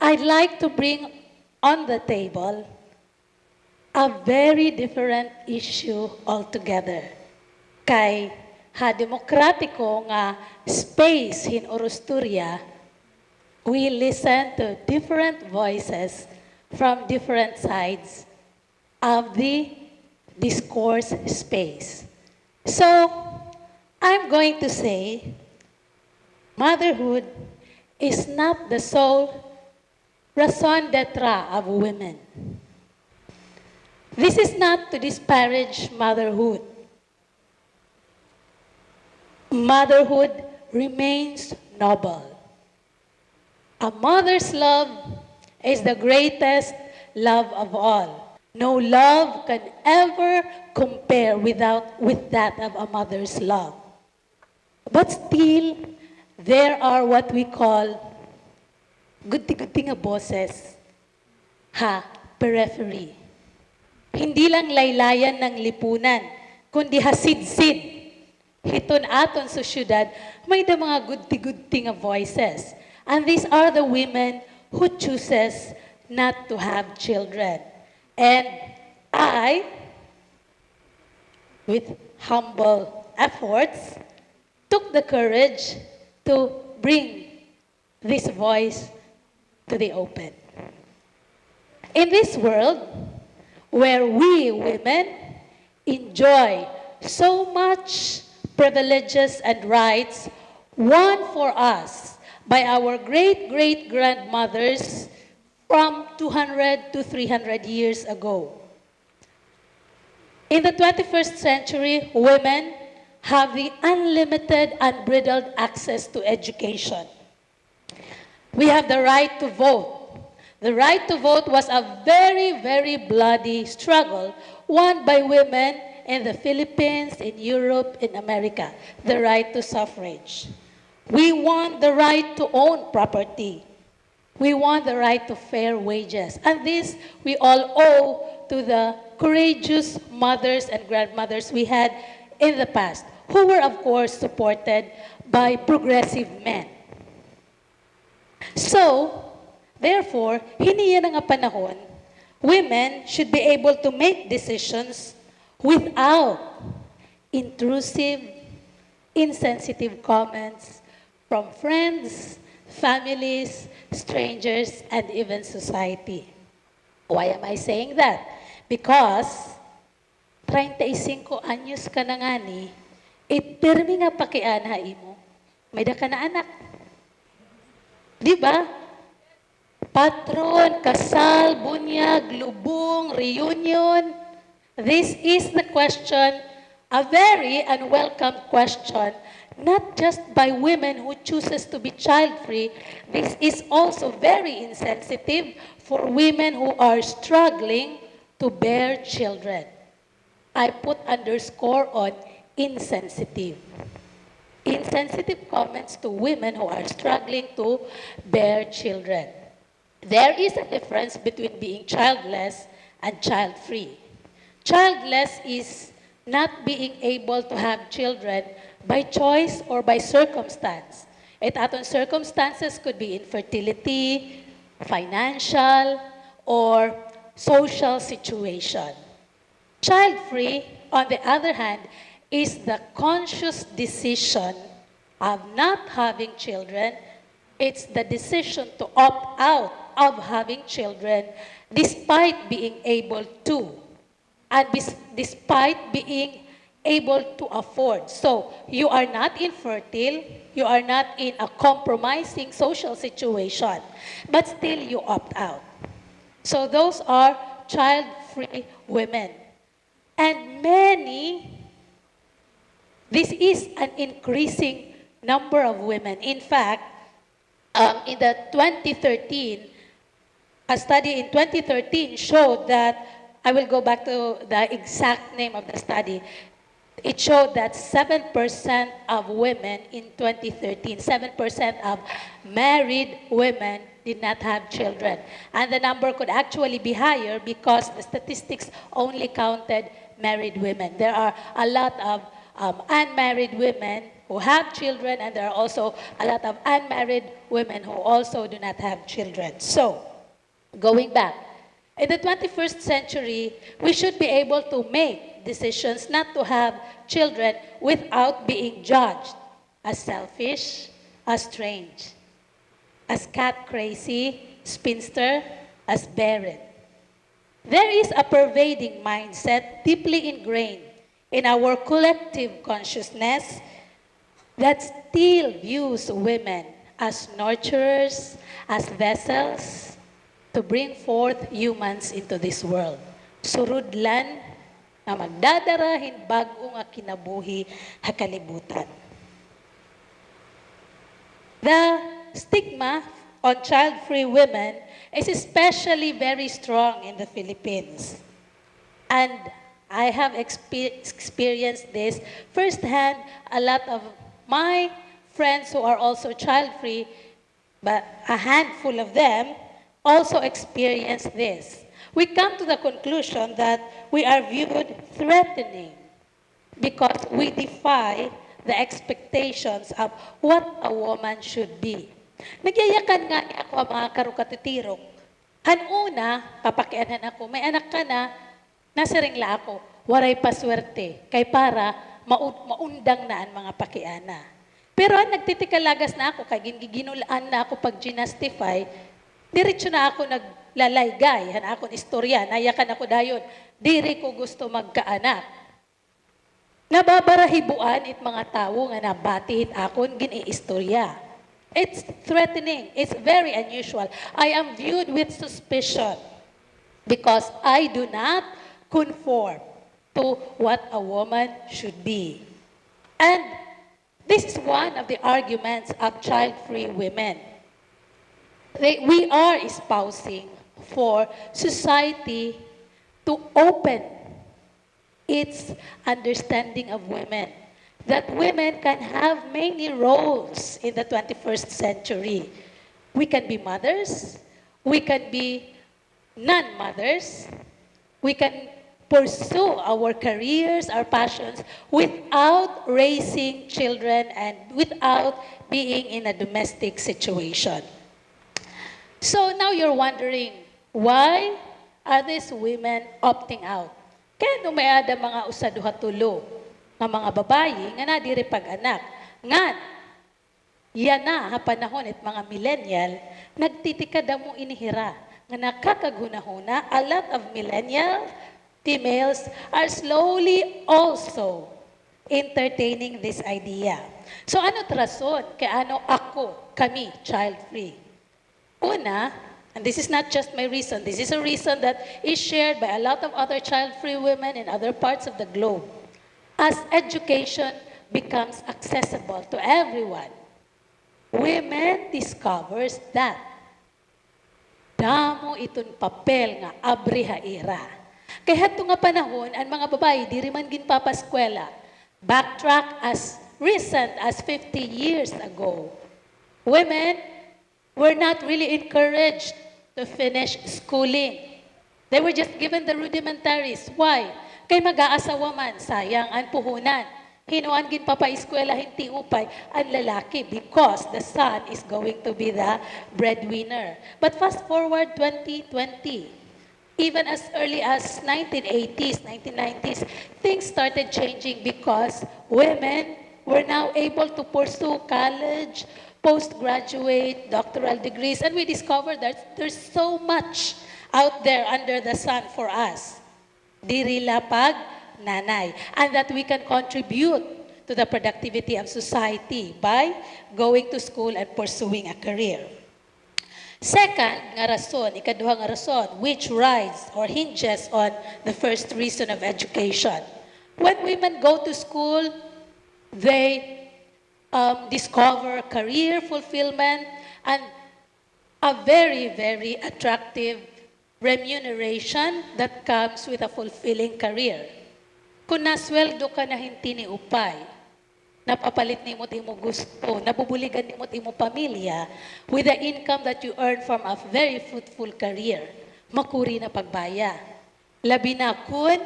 I'd like to bring on the table a very different issue altogether. Kay ha demokratiko nga space in Orusturia, we listen to different voices from different sides of the discourse space. So, I'm going to say, motherhood is not the sole raison d'etre of women. This is not to disparage motherhood. Motherhood remains noble. A mother's love is the greatest love of all. No love can ever compare with that of a mother's love. But still, there are what we call guti-guti nga boses, periphery. Hindi lang laylayan ng lipunan, kundi hasid-sid. Hiton aton sa syudad, may da mga guti-guti nga voices. And these are the women who chooses not to have children. And I, with humble efforts, took the courage to bring this voice to the open. In this world, where we women enjoy so much privileges and rights won for us by our great-great-grandmothers from 200 to 300 years ago. In the 21st century, women have the unlimited, unbridled access to education. We have the right to vote. The right to vote was a very, very bloody struggle won by women in the Philippines, in Europe, in America. The right to suffrage. We want the right to own property. We want the right to fair wages. And this we all owe to the courageous mothers and grandmothers we had in the past, who were, of course, supported by progressive men. So, therefore, hiniya na nga panahon, women should be able to make decisions without intrusive, insensitive comments from friends, families, strangers, and even society. Why am I saying that? Because 35 anyos ka na nga ni, ipirmi nga pakiana imo, may da ka na anak. Di ba? Patron, kasal, bunyag, lubong, reunion. This is the question, a very unwelcome question, not just by women who chooses to be child-free. This is also very insensitive for women who are struggling to bear children. I put underscore on insensitive. Insensitive comments to women who are struggling to bear children. There is a difference between being childless and child-free. Childless is not being able to have children by choice or by circumstance. At aton circumstances could be infertility, financial, or social situation. Child-free, on the other hand, is the conscious decision of not having children. It's the decision to opt out of having children despite being able to, and despite being able to afford. So, you are not infertile, you are not in a compromising social situation, but still you opt out. So, those are child-free women. And this is an increasing number of women. In fact, in the 2013, a study in 2013 showed that, I will go back to the exact name of the study, it showed that 7% of women in 2013, 7% of married women did not have children. And the number could actually be higher because the statistics only counted married women. There are a lot of unmarried women who have children, and there are also a lot of unmarried women who also do not have children. So, going back, in the 21st century, we should be able to make decisions not to have children without being judged as selfish, as strange, as cat crazy, spinster, as barren. There is a pervading mindset deeply ingrained in our collective consciousness that still views women as nurturers, as vessels to bring forth humans into this world. Surudlan na magdadarahin bago nga kinabuhi ha kalibutan. The stigma on child-free women is especially very strong in the Philippines. And I have experienced this firsthand. A lot of my friends who are also child-free, but a handful of them also experience this. We come to the conclusion that we are viewed threatening because we defy the expectations of what a woman should be. Nagyayakan nga ni ako ang mga karukatitirong. Hanuna, papakianan ako, may anak ka na, nasa ringla ako, waray paswerte, kay para maundang na ang mga pakiana. Pero nagtitikalagas na ako, kay ginulaan na ako pag ginastify, diretso na ako naglalaygay, han akong istorya, nayakan ako dayon, diri ko gusto magkaanak. Nababarahibuan it mga tao nga nabatihit akon gini-istorya. It's threatening. It's very unusual. I am viewed with suspicion because I do not conform to what a woman should be. And this is one of the arguments of child-free women. We are espousing for society to open its understanding of women, that women can have many roles in the 21st century. We can be mothers, we can be non-mothers, we can pursue our careers, our passions, without raising children and without being in a domestic situation. So now you're wondering, why are these women opting out? Kaya no may ada mga usaduhatulo nga mga babayi nga nadiri pag-anak. Ngan, yan na ha panahon at mga millennial, nagtitikada mo inihira. Nga nakakagunahuna, a lot of millennial females are slowly also entertaining this idea. So ano rason? Kaya ano ako, kami, child-free? Una, and this is not just my reason, this is a reason that is shared by a lot of other child-free women in other parts of the globe. As education becomes accessible to everyone, women discovers that damo itong papel nga abrihaira. Kaya hato nga panahon, ang mga babae, di rin man ginpapaskwela. Backtrack as recent as 50 years ago. Women were not really encouraged to finish schooling. They were just given the rudimentaries. Why? Kay mag-aasawa man, sayang ang puhunan. Hinuan gin papa-eskwela, hindi upay ang lalaki because the son is going to be the breadwinner. But fast forward 2020, even as early as 1980s, 1990s, things started changing because women were now able to pursue college, postgraduate, doctoral degrees, and we discovered that there's so much out there under the sun for us. Diri lapag nanay. And that we can contribute to the productivity of society by going to school and pursuing a career. Second nga rason, ikaduha nga rason, which rides or hinges on the first reason of education. When women go to school, they discover career fulfillment and a very, very attractive remuneration that comes with a fulfilling career. Kung nasweldo ka na hindi ni upay, napapalit ni mo't imo gusto, nabubuligan ni mo't imo pamilya, with the income that you earn from a very fruitful career, makuri na pagbaya. Labi na kun,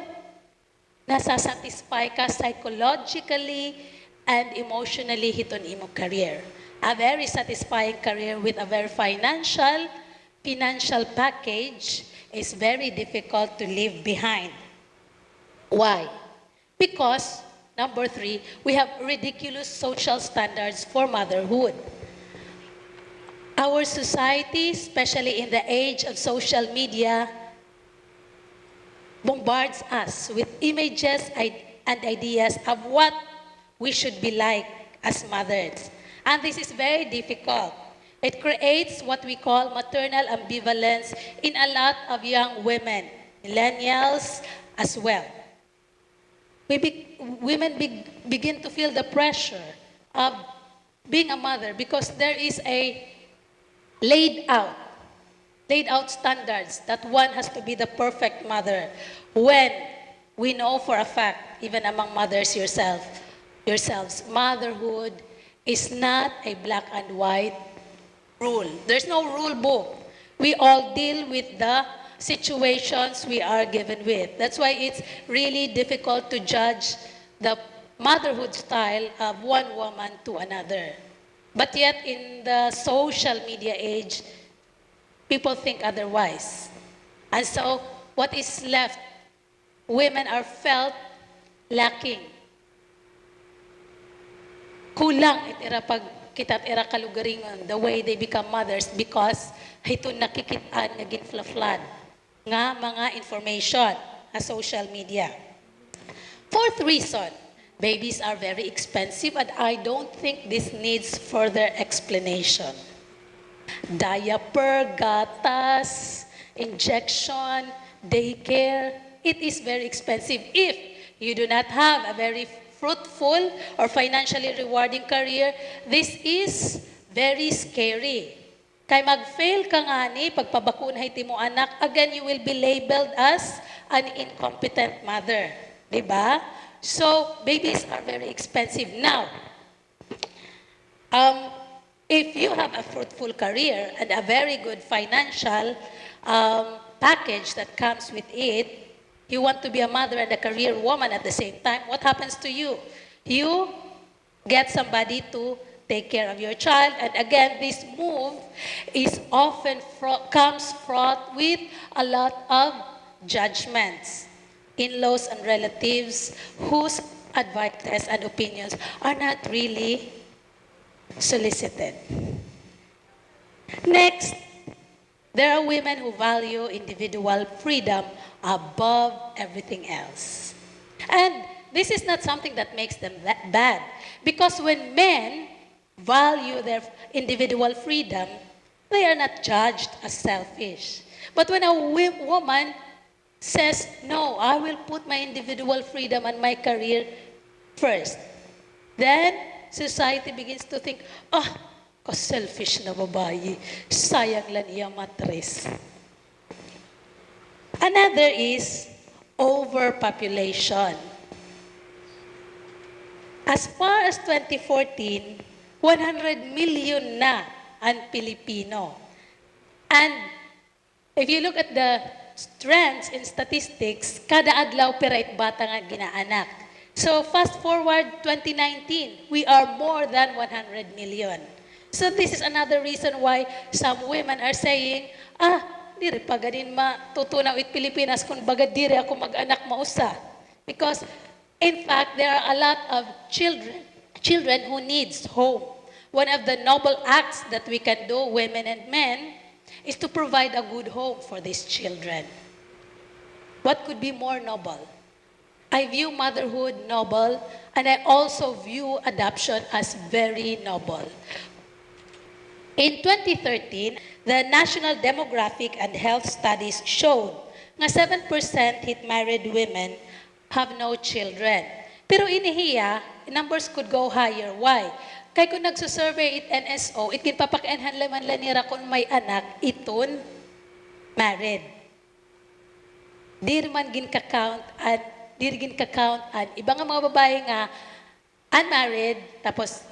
nasasatisfy ka psychologically and emotionally hiton imo career. A very satisfying career with a very financial package is very difficult to leave behind. Why? Because, number 3, we have ridiculous social standards for motherhood. Our society, especially in the age of social media, bombards us with images and ideas of what we should be like as mothers. And this is very difficult. It creates what we call maternal ambivalence in a lot of young women, millennials as well. Women begin to feel the pressure of being a mother because there is a laid out standards that one has to be the perfect mother, when we know for a fact, even among mothers yourselves, motherhood is not a black and white rule. There's no rule book. We all deal with the situations we are given with. That's why it's really difficult to judge the motherhood style of one woman to another. But yet, in the social media age, people think otherwise. And so, what is left? Women are felt lacking. Kulang itira pag kitat ira kalugaringon, the way they become mothers, because ito nakikitaan nga ginflaflan nga mga information sa social media. Fourth reason, babies are very expensive, and I don't think this needs further explanation. Diaper, gatas, injection, daycare, it is very expensive. If you do not have a very fruitful or financially rewarding career, this is very scary. Kay mag-fail ka nga ni, pagpabakunay ti mo anak, again, you will be labeled as an incompetent mother. Diba? So, babies are very expensive. Now, if you have a fruitful career and a very good financial package that comes with it, you want to be a mother and a career woman at the same time, what happens to you? You get somebody to take care of your child. And again, this move is often comes fraught with a lot of judgments. In-laws and relatives whose advice and opinions are not really solicited. Next, there are women who value individual freedom above everything else. And this is not something that makes them bad, because when men value their individual freedom, they are not judged as selfish. But when a woman says, no, I will put my individual freedom and my career first, then society begins to think, ka-selfish na babae, sayang lang iya matres. Another is overpopulation. As far as 2014, 100 million na ang Pilipino. And if you look at the trends in statistics, kada adlaw perait bata nga ginaanak. So fast forward 2019, we are more than 100 million. So this is another reason why some women are saying, diri pa ganin matutunaw it Pilipinas kung baga diri ako mag-anak mausa. Because in fact, there are a lot of children who needs home. One of the noble acts that we can do, women and men, is to provide a good home for these children. What could be more noble? I view motherhood noble, and I also view adoption as very noble. In 2013, the National Demographic and Health Studies showed nga 7% hit married women have no children. Pero inihiya, numbers could go higher. Why? Kaya kung nagsusurvey it NSO, it ginpapakianhan laman lanira kung may anak, iton married. Dir man gin-count and ibang mga babae nga unmarried, tapos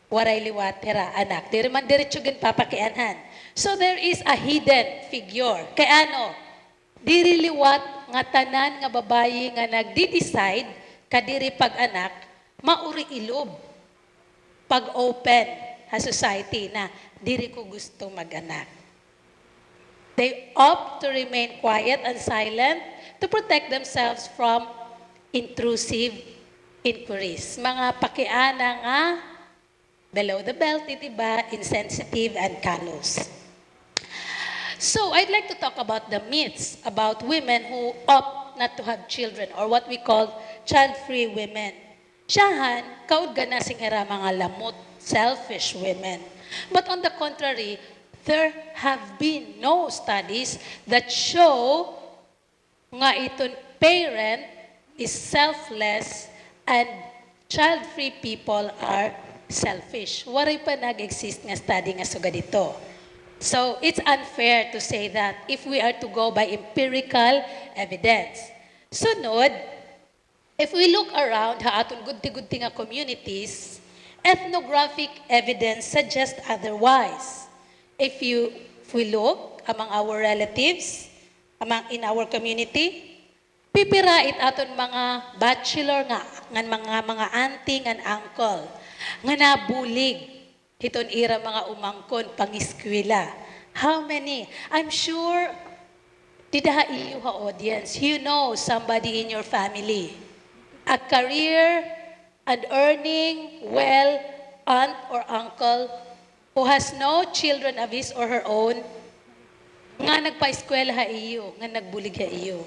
waray liwat, hera, anak. Dir man diretso ginpapakianhan. So there is a hidden figure. Kaya ano, diri liwat nga tanan nga babae nga nagdi-decide kadiri pag-anak, mauri ilob pag-open sa society na diri ko gusto mag-anak. They opt to remain quiet and silent to protect themselves from intrusive inquiries. Mga pakiana nga, below the belt, diba? Insensitive and callous. So, I'd like to talk about the myths about women who opt not to have children or what we call child-free women. Siyahan, kaud gana singera mga lamot, selfish women. But on the contrary, there have been no studies that show nga iton parent is selfless and child-free people are selfish. Waray pa nag-exist nga study nga suga dito. So, it's unfair to say that if we are to go by empirical evidence. Sunod, if we look around ha aton gudti-gudti nga communities, ethnographic evidence suggests otherwise. If we look among our relatives, in our community, pipirait aton mga bachelor nga mga auntie and uncle nga nabulig hiton ira mga umangkon pangiskwela. How many? I'm sure didaha iyo ha audience, you know somebody in your family, a career and earning well aunt or uncle who has no children of his or her own, nga nagpa-eskwela ha iyo, nga nagbulig ha iyo.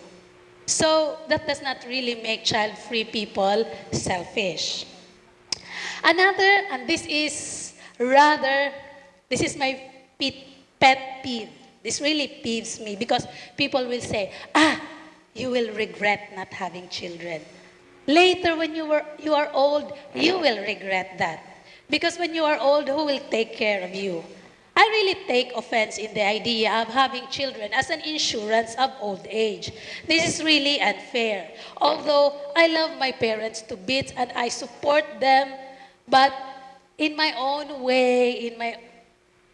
So, that does not really make child-free people selfish. Another, and this is my pet peeve. This really peeves me because people will say, you will regret not having children. Later, when you are old, you will regret that. Because when you are old, who will take care of you? I really take offense in the idea of having children as an insurance of old age. This is really unfair. Although I love my parents to bits and I support them, but in my own way, in my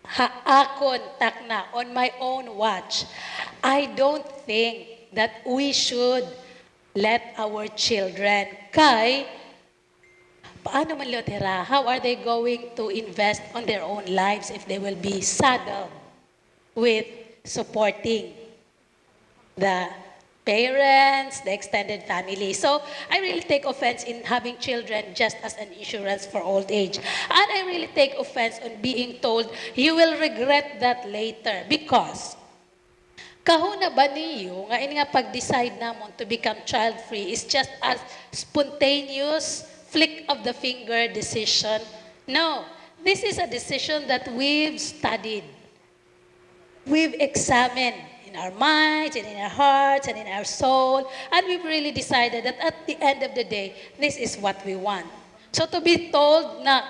haakon takna, on my own watch, I don't think that we should let our children paano man lotera? How are they going to invest on their own lives if they will be saddled with supporting the parents, the extended family? So I really take offense in having children just as an insurance for old age. And I really take offense on being told, you will regret that later because kahuna ba niyo nga ini nga pag-decide namon to become child-free is just a spontaneous flick of the finger decision? No, this is a decision that we've studied. We've examined in our minds and in our hearts and in our soul, and we've really decided that at the end of the day, this is what we want. So to be told na,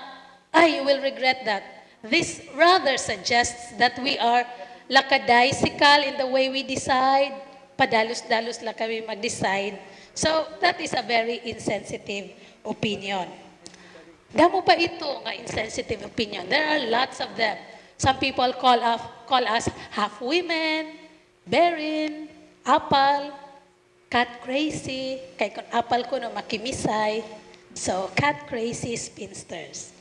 you will regret that, this rather suggests that we are lakadaisical in the way we decide, padalos-dalos lang kami mag-decide. So that is a very insensitive opinion. Damo pa ito nga insensitive opinion. There are lots of them. Some people call us half women, barren, apal, cat crazy, kay kung apal ko no makimisay. So cat crazy spinsters.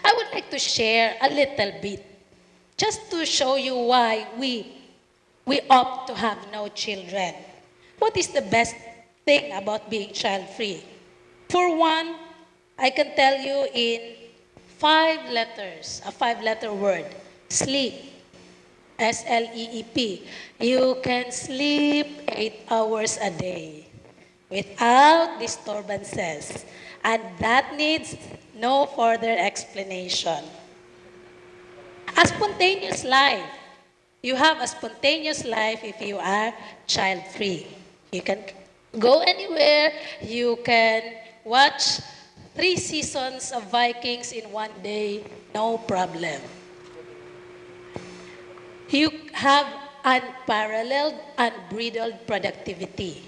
I would like to share a little bit just to show you why we opt to have no children. What is the best thing about being child-free? For one, I can tell you in 5 letters, a 5-letter word, sleep, S-L-E-E-P. You can sleep 8 hours a day without disturbances, and that needs no further explanation. A spontaneous life. You have a spontaneous life if you are child-free. You can go anywhere. You can watch 3 seasons of Vikings in one day, no problem. You have unparalleled, unbridled productivity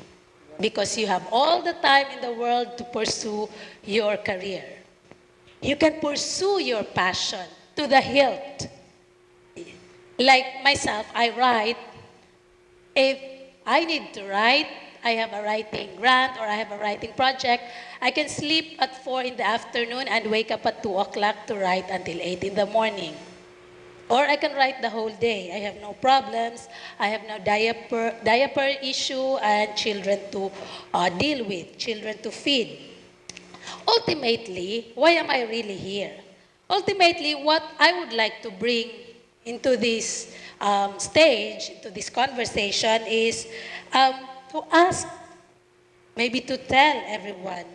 because you have all the time in the world to pursue your career. You can pursue your passion to the hilt. Like myself, I write. If I need to write, I have a writing grant or I have a writing project, I can sleep at 4 in the afternoon and wake up at 2 o'clock to write until 8 in the morning. Or I can write the whole day. I have no problems. I have no diaper issue and children to deal with, children to feed. Ultimately, why am I really here? Ultimately, what I would like to bring into this stage, into this conversation is to ask, maybe to tell everyone,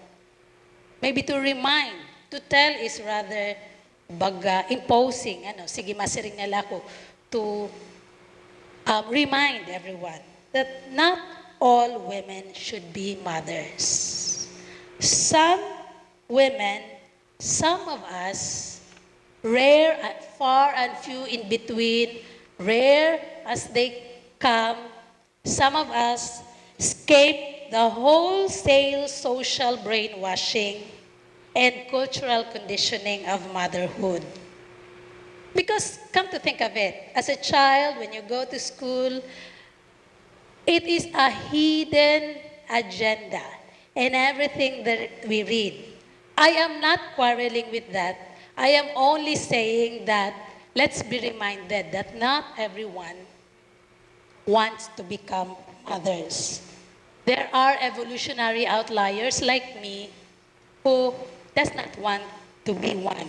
maybe to remind. To tell is rather imposing, sige masiring nila ako, to remind everyone that not all women should be mothers. Some women, some of us, rare and far and few in between, rare as they come, some of us escape the wholesale social brainwashing and cultural conditioning of motherhood. Because come to think of it, as a child, when you go to school, it is a hidden agenda in everything that we read. I am not quarreling with that. I am only saying that let's be reminded that not everyone wants to become mothers. There are evolutionary outliers like me who does not want to be one.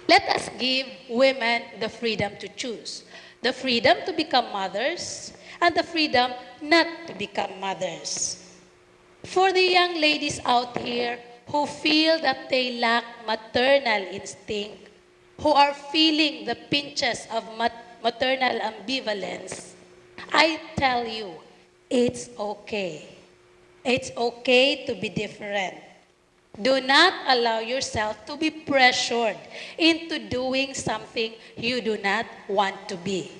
Let us give women the freedom to choose, the freedom to become mothers, and the freedom not to become mothers. For the young ladies out here who feel that they lack maternal instinct, who are feeling the pinches of maternal ambivalence, I tell you, it's okay. It's okay to be different. Do not allow yourself to be pressured into doing something you do not want to be.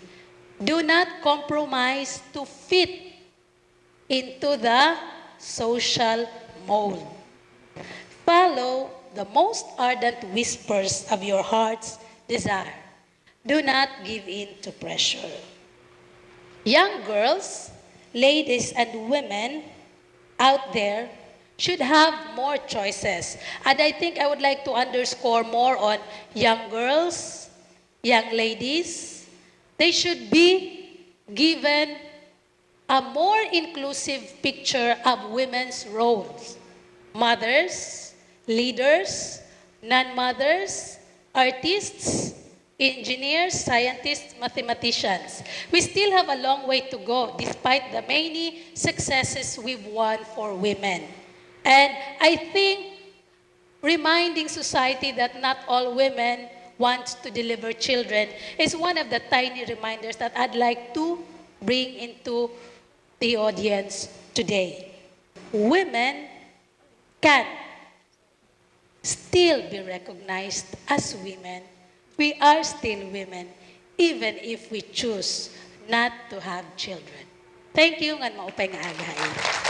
Do not compromise to fit into the social mold. Follow the most ardent whispers of your heart's desire. Do not give in to pressure. Young girls, ladies, and women out there should have more choices. And I think I would like to underscore more on young girls, young ladies. They should be given a more inclusive picture of women's roles. Mothers, leaders, non-mothers, artists, engineers, scientists, mathematicians. We still have a long way to go despite the many successes we've won for women. And I think reminding society that not all women want to deliver children is one of the tiny reminders that I'd like to bring into the audience today. Women can still be recognized as women. We are still women, even if we choose not to have children. Thank you, ngan maupay nga agahay.